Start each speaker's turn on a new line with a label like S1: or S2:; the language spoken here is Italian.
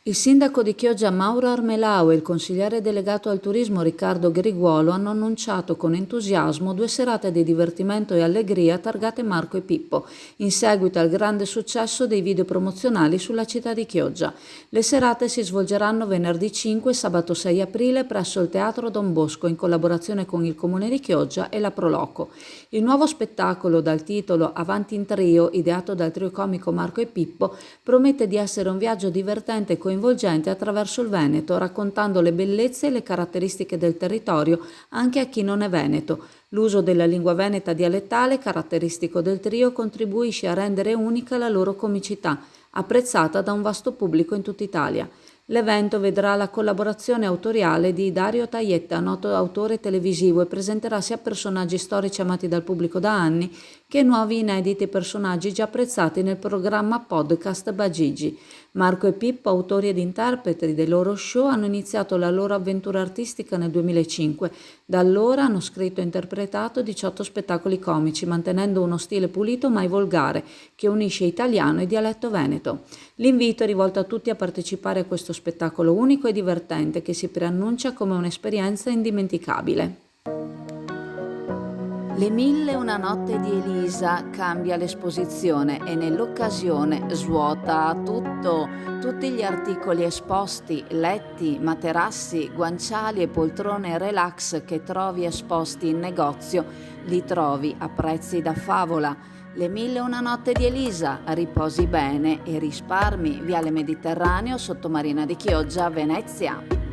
S1: Il sindaco di Chioggia Mauro Armelau e il consigliere delegato al turismo Riccardo Griguolo hanno annunciato con entusiasmo 2 serate di divertimento e allegria targate Marco e Pippo, in seguito al grande successo dei video promozionali sulla città di Chioggia. Le serate si svolgeranno venerdì 5 e sabato 6 aprile presso il Teatro Don Bosco in collaborazione con il Comune di Chioggia e la Proloco. Il nuovo spettacolo dal titolo Avanti in Trio, ideato dal trio comico Marco e Pippo, promette di essere un viaggio divertente e coinvolgente attraverso il Veneto, raccontando le bellezze e le caratteristiche del territorio anche a chi non è veneto. L'uso della lingua veneta dialettale, caratteristico del trio, contribuisce a rendere unica la loro comicità, apprezzata da un vasto pubblico in tutta Italia. L'evento vedrà la collaborazione autoriale di Dario Taietta, noto autore televisivo, e presenterà sia personaggi storici amati dal pubblico da anni che nuovi inediti personaggi già apprezzati nel programma podcast Bagigi. Marco e Pippo, autori ed interpreti dei loro show, hanno iniziato la loro avventura artistica nel 2005. Da allora hanno scritto e interpretato 18 spettacoli comici, mantenendo uno stile pulito mai volgare, che unisce italiano e dialetto veneto. L'invito è rivolto a tutti a partecipare a questo spettacolo unico e divertente che si preannuncia come un'esperienza indimenticabile. Le 1001 notte di Elisa cambia l'esposizione e nell'occasione svuota tutto. Tutti gli articoli esposti, letti, materassi, guanciali e poltrone relax che trovi esposti in negozio, li trovi a prezzi da favola. Le 1001 notte di Elisa, riposi bene e risparmi, Viale Mediterraneo, Sottomarina di Chioggia, Venezia.